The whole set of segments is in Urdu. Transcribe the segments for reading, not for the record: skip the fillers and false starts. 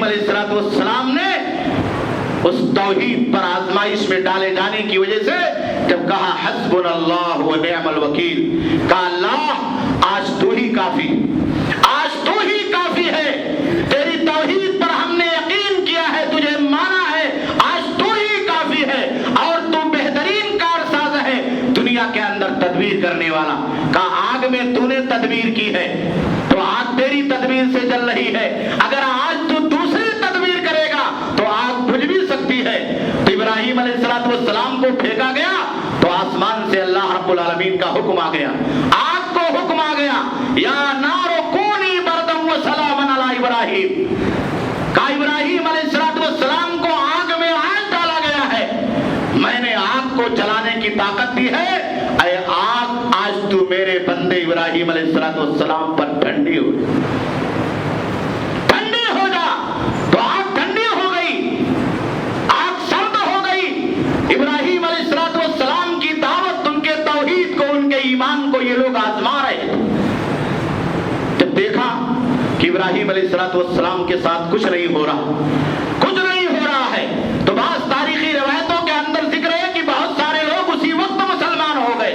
ابراہیم علیہ السلام نے اس توحید پر آزمائش میں ڈالے جانے کی وجہ سے جب کہا حسبنا اللہ و نعم الوکیل، کہا اللہ آج تو ہی کافی، آج تو ہی کافی ہے، تیری توحید پر ہم نے یقین کیا ہے، تجھے مانا ہے، آج تو ہی کافی ہے اور تو بہترین کارساز ہے دنیا کے اندر تدبیر کرنے والا۔ کہا آگ میں تو نے تدبیر کی ہے تو آگ تیری تدبیر سے جل رہی ہے، اگر آج تو دوسری تدبیر کرے گا تو آگ بجھ بھی سکتی ہے۔ تو ابراہیم علیہ السلام کو پھینکا گیا تو آسمان سے اللہ رب العالمین کا حکم آ گیا، آگ کو حکم آ گیا، یا نار کونی بردم و سلاما علی ابراہیم۔ کہا ابراہیم علیہ السلام کو آگ میں آج ڈالا گیا ہے، میں نے آگ کو جلانے کی طاقت دی ہے، اے آگ آج تو میرے بندے ابراہیم علیہ السلام پر ٹھنڈی ہو جا۔ تو آگ ٹھنڈی ہو گئی، آگ سرد ہو گئی۔ ابراہیم علیہ السلام کی دعوت، ان کے توحید کو، ان کے ایمان کو یہ لوگ آزما رہے تھے۔ جب دیکھا کہ ابراہیم علیہ السلام کے ساتھ کچھ نہیں ہو رہا ہے تو بعض تاریخی روایتوں کے اندر ذکر ہے کہ بہت سارے لوگ اسی وقت مسلمان ہو گئے،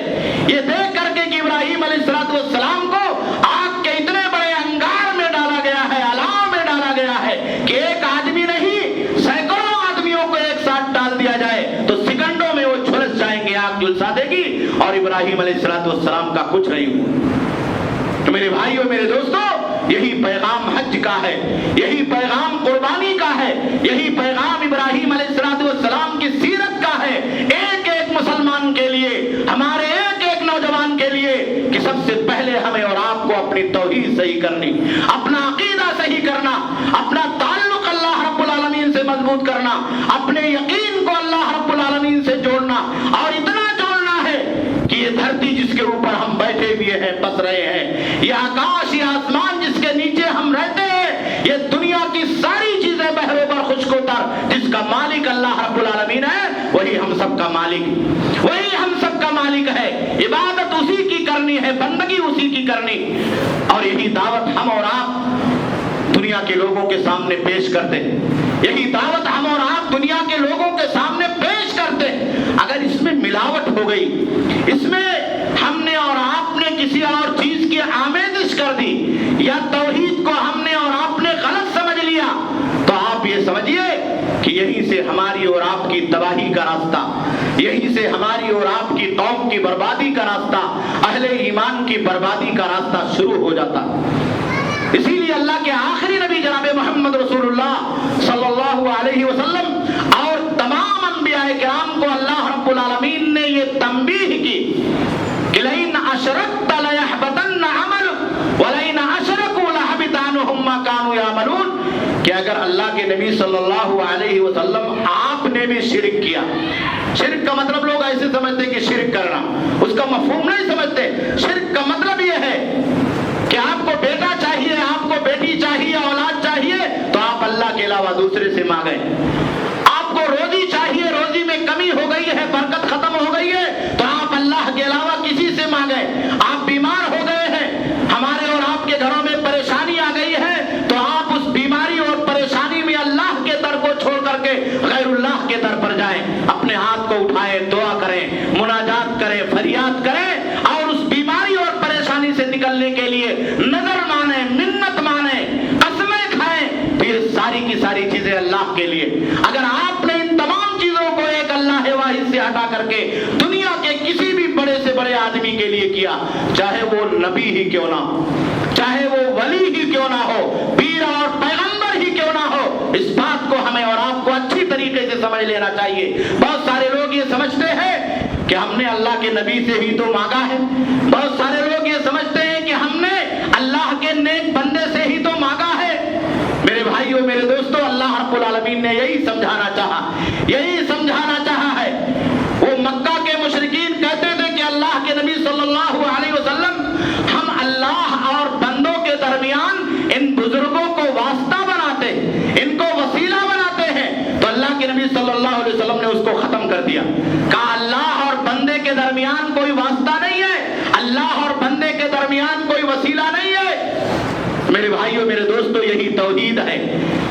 یہ دیکھ کر کے کہ ابراہیم علیہ السلام کو آگ کے اتنے بڑے انگار میں ڈالا گیا ہے، الاؤ میں ڈالا گیا ہے کہ ایک آدمی نہیں سینکڑوں آدمیوں کو ایک ساتھ ڈال دیا جائے تو سیکنڈوں میں وہ جھلس جائیں گے، آگ جھلسا دے گی، اور ابراہیم علیہ السلام کا کچھ نہیں ہوا۔ تو میرے بھائیوں، میرے دوستوں، یہی پیغام حج کا ہے، یہی پیغام قربانی کا ہے، یہی پیغام ابراہیم علیہ السلام کی سیرت کا ہے، ایک ایک مسلمان کے لیے، ہمارے ایک ایک نوجوان کے لیے، کہ سب سے پہلے ہمیں اور آپ کو اپنی توحید صحیح کرنی، اپنا عقیدہ صحیح کرنا، اپنا تعلق اللہ رب العالمین سے مضبوط کرنا، اپنے یقین کو اللہ رب العالمین سے جوڑنا، اور اتنا جوڑنا ہے کہ یہ دھرتی جس کے اوپر ہم بیٹھے ہوئے ہیں، بس رہے ہیں، یہ آکاش، یہ آسمان جس کے نیچے ہم رہتے ہیں، یہ دنیا کی ساری چیزیں بحر و بر خشک و تر، جس کا مالک اللہ رب العالمین ہے، وہی ہم سب کا مالک، وہی ہم سب کا مالک ہے۔ عبادت اسی کی کرنی ہے، بندگی اسی کی کرنی، اور یہی دعوت ہم اور آپ دنیا کے لوگوں کے سامنے پیش کرتے ہیں، یہی دعوت ہم اور آپ دنیا کے لوگوں کے سامنے پیش کرتے ہیں۔ اگر اس میں ملاوٹ ہو گئی، اس میں ہم نے اور آپ نے کسی اور چیز کی آمیزش کر دی، یا توحید کو ہم نے اور آپ نے غلط سمجھ لیا، تو آپ یہ سمجھیے کہ یہیں سے ہماری اور آپ کی تباہی کا راستہ، یہیں سے ہماری اور آپ کی قوم کی بربادی کا راستہ، اہل ایمان کی بربادی کا راستہ شروع ہو جاتا۔ اسی لیے اللہ کے آخری نبی جناب محمد رسول اللہ صلی اللہ علیہ وسلم اور تمام انبیاء کرام کو اللہ رب العالمین نے یہ تنبیہ کی کہ لئن اشرکت لیحبطن عملک ولئن اشرکوا لحبط عنہم ما کانوا یعملون، کہ اگر اللہ کے نبی صلی اللہ علیہ وسلم آپ نے بھی شرک کیا، شرک کا مطلب لوگ ایسے سمجھتے کہ شرک کرنا، اس کا مفہوم نہیں سمجھتے۔ شرک کا مطلب یہ ہے کہ آپ کو بیٹا چاہیے، آپ کو بیٹی چاہیے، اولاد چاہیے تو آپ اللہ کے علاوہ دوسرے سے مانگیں، آپ کو روزی چاہیے، روزی میں کمی ہو گئی ہے، برکت ختم ہو گئی ہے تو آپ اللہ کے علاوہ کسی سے مانگیں، آپ بیمار ہو گئے ہیں، ہمارے اور آپ کے گھروں میں پریشانی آ گئی ہے تو آپ اس بیماری اور پریشانی میں اللہ کے در کو چھوڑ کر کے غیر اللہ کے در پر جائیں، اپنے ہاتھ کو اٹھائیں، دعا کریں، مناجات کریں، فریاد کریں، اور اس بیماری اور پریشانی سے نکلنے کے لیے نظر مانیں، منت مانیں، قسمیں کھائیں، پھر ساری کی ساری چیزیں اللہ کے لیے۔ اگر آپ نے ان تمام چیزوں کو ایک اللہ واحد سے ہٹا کر کے دنیا کے کسی بھی بڑے سے بڑے آدمی کے لیے کیا، چاہے وہ نبی ہی کیوں نہ ہو، چاہے وہ ولی ہی کیوں نہ ہو، پیر اور پیغمبر ہی کیوں نہ ہو، اس بات کو ہمیں اور آپ کو اچھی طریقے سے سمجھ لینا چاہیے۔ بہت سارے لوگ یہ سمجھتے ہیں کہ ہم نے اللہ کے نبی سے ہی تو مانگا ہے، بہت سارے لوگ یہ سمجھتے ہیں کہ ہم نے اللہ کے نیک بندے سے ہی تو مانگا ہے۔ میرے بھائیوں، میرے دوستوں، اللہ رب العالمین نے یہی سمجھانا چاہا ہے۔ وہ مکہ کے مشرکین کہتے تھے کہ اللہ کے نبی صلی اللہ علیہ وسلم، ہم اللہ اور بندوں کے درمیان ان بزرگوں کو واسطہ بناتے، ان کو وسیلہ بناتے ہیں، تو اللہ کے نبی صلی اللہ علیہ وسلم نے اس کو ختم کر دیا، کہا اللہ اور بندے کے درمیان کوئی واسطہ نہیں ہے، اللہ اور بندے کے درمیان کوئی وسیلہ نہیں ہے۔ میرے بھائیوں میرے دوستوں یہی توحید ہے،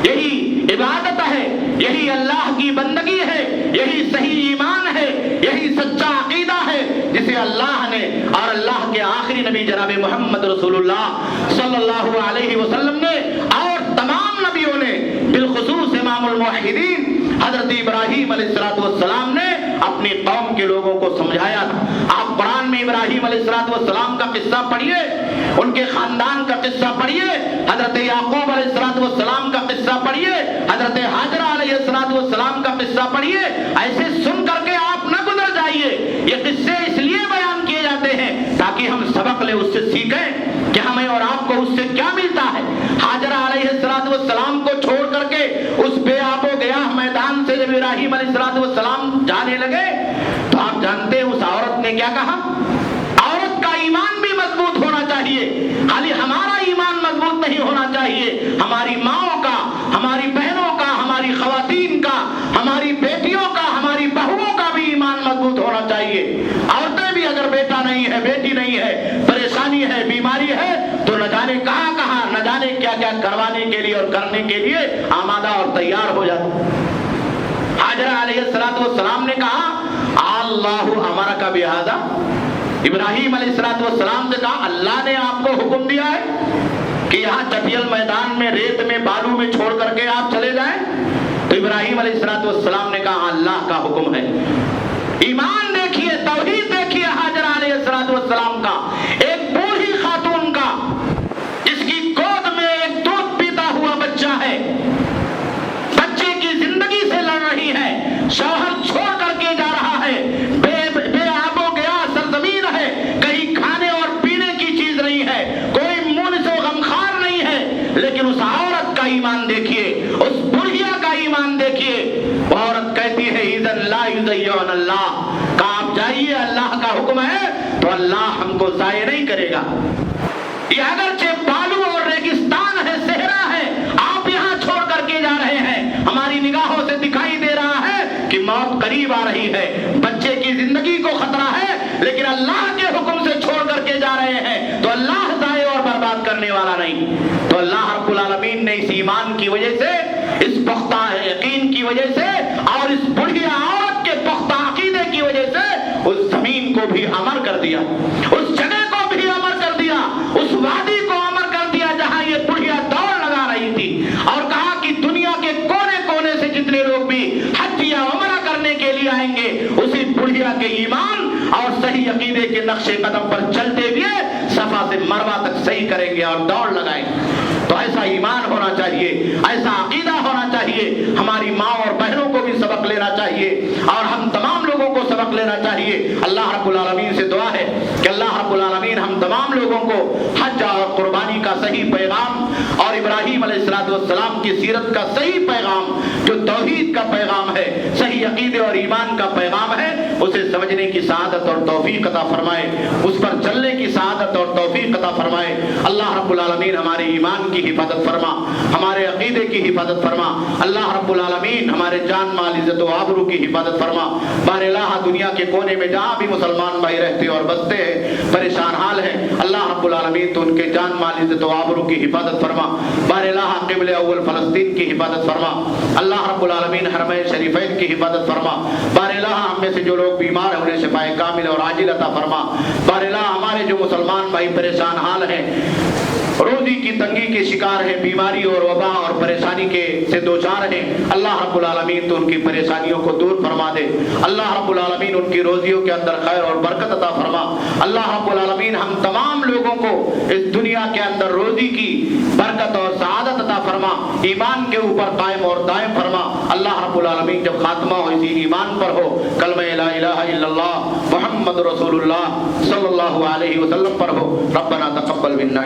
یہی عبادت ہے، یہی اللہ کی بندگی ہے، یہی صحیح ایمان ہے، یہی سچا عقیدہ ہے جسے اللہ نے اور اللہ کے آخری نبی جناب محمد رسول اللہ صلی اللہ علیہ وسلم نے اور تمام نبیوں نے بالخصوص امام الموحدین حضرت ابراہیم علیہ السلام نے اپنی قوم کے لوگوں کو سمجھایا تھا۔ آپ قرآن میں ابراہیم علیہ السلام کا قصہ پڑھیے، ان کے خاندان کا قصہ پڑھیے، حضرت یعقوب علیہ السلام کا قصہ پڑھیے، حضرت حاجرہ علیہ السلام کا قصہ پڑھیے۔ ایسے سن کر کے آپ نہ گزر جائیے، یہ قصے اس لیے بیان کیے جاتے ہیں تاکہ ہم سبق لیں، اس سے سیکھیں کہ ہمیں اور آپ کو اس سے کیا ملتا ہے۔ حاجرہ علیہ السلام کو چھوڑ کر کے اس بے آب و گیاہ میدان سے جب ابراہیم علیہ السلام جانے لگے تو آپ جانتے ہیں اس عورت نے کیا کہا؟ عورت کا ایمان بھی مضبوط ہونا چاہیے، خالی ہمارا ایمان مضبوط نہیں ہونا چاہیے، ہماری ماؤں کا، ہماری بہنوں کا، ہماری خواتین کا، ہماری بیٹیوں کا، ہماری بہوؤں کا بھی ایمان مضبوط ہونا چاہیے۔ عورتیں بھی اگر بیٹا نہیں ہے، بیٹی نہیں ہے، پریشانی ہے، بیماری ہے تو نہ جانے کہاں کہاں، نہ جانے کیا کیا کروانے کے لیے اور کرنے کے لیے آمادہ اور تیار ہو جاتی۔ حاجرہ علیہ السلام نے کہا اللہ امرک بہذا، ابراہیم علیہ السلام سے کہا اللہ نے آپ کو حکم دیا ہے کہ یہاں چٹیل میدان میں ریت میں بالو میں چھوڑ کر کے آپ چلے جائیں؟ تو ابراہیم علیہ السلام نے کہا اللہ کا حکم ہے۔ ایمان دیکھیے، توحید دیکھیے حاجرہ علیہ السلام کا، ایک بوڑھی خاتون کا جس کی گود میں ایک دودھ پیتا ہوا بچہ ہے، بچے کی زندگی سے لڑ رہی ہے، شوہر چھوڑ کر کے جا رہا ہے، بے آب و گیا سرزمین ہے، کہیں کھانے اور پینے کی چیز نہیں ہے، کوئی مونس و غمخوار نہیں ہے، لیکن اس عورت کا ایمان دیکھیے، اس بڑھیا کا ایمان دیکھیے۔ وہ عورت کہتی ہے اذن لا یضیعن اللہ، کہ آپ جائیے، اللہ کا حکم ہے تو اللہ ہم کو ضائع نہیں کرے گا۔ یہ اگرچہ بالو اور ریگستان ہے، صحرا ہے، آپ یہاں چھوڑ کر کے جا رہے ہیں، ہماری نگاہوں سے دکھائی دے رہا ہے کہ موت قریب آ رہی ہے، بچے کی زندگی کو خطرہ ہے، لیکن اللہ کے حکم سے چھوڑ کر کے جا رہے ہیں تو اللہ ضائع اور برباد کرنے والا نہیں۔ تو اللہ رب العالمین نے اس ایمان کی وجہ سے، اس پختہ یقین کی وجہ سے اور اس بڑھیا عورت کے پختہ عقیدے کی وجہ سے اس زمین کو بھی امر کر دیا، اس جگہ کو بھی امر کر دیا، اس وادی کو امر کر دیا جہاں یہ بڑھیا دوڑ لگا رہی تھی، اور کہا کہ دنیا کے کونے کونے سے جتنے لوگ بھی حج یا عمرہ کرنے کے لیے آئیں گے اسی بڑھیا کے ایمان اور صحیح عقیدے کے نقش قدم پر چلتے ہوئے صفا سے مروہ تک صحیح کریں گے اور دوڑ لگائیں گے۔ تو ایسا ایمان ہونا چاہیے، ایسا عقیدہ ہونا چاہیے، ہماری ماں اور بہنوں کو بھی سبق لینا چاہیے اور ہم تمام لوگوں کو سبق لینا چاہیے۔ اللہ رب العالمین سے دعا ہے کہ اللہ رب العالمین ہم تمام لوگوں کو حج اور قربانی کا صحیح پیغام اور ابراہیم علیہ السلام کی سیرت کا صحیح پیغام جو توحید کا پیغام ہے، صحیح عقیدے اور ایمان کا پیغام ہے، اسے سمجھنے کی سعادت اور توفیق عطا فرمائے، اس پر چلنے کی سعادت اور توفیق عطا فرمائے۔ اللہ رب العالمین ہمارے ایمان کی حفاظت فرما، ہمارے عقیدے کی حفاظت فرما۔ اللہ رب العالمین ہمارے جان مال عزت و آبرو کی حفاظت فرما۔ بار الہ دنیا کے کونے میں جہاں بھی مسلمان بھائی رہتے اور بستے ہیں، پریشان حال ہیں، اللہ رب العالمین تو ان کے جان مال عزت و آبرو کی حفاظت فرما۔ بار الہ قبلہ اول فلسطین کی حفاظت فرما۔ اللہ رب العالمین حرمین شریفین کی حفاظت فرما۔ بار الہ ہم میں سے جو لوگ بیمار ہیں انہیں شفائے کامل اور عاجل عطا فرما۔ بار الہ ہمارے جو مسلمان بھائی پریشان حال ہیں، روزی کی تنگی کے شکار ہیں، بیماری اور وبا اور پریشانی کے سے دوچار ہیں، اللہ رب العالمین تو ان کی پریشانیوں کو دور فرما دے۔ اللہ رب العالمین ان کی روزیوں کے اندر خیر اور برکت عطا فرما۔ اللہ رب العالمین ہم تمام لوگوں کو اس دنیا کے اندر روزی کی برکت اور سعادت عطا فرما، ایمان کے اوپر قائم اور دائم فرما۔ اللہ رب العالمین جب خاتمہ ہو اسی ایمان پر ہو، کلمہ لا الہ الا اللہ محمد رسول اللہ صلی اللہ علیہ وسلم پر ہو۔ ربنا تقبل منا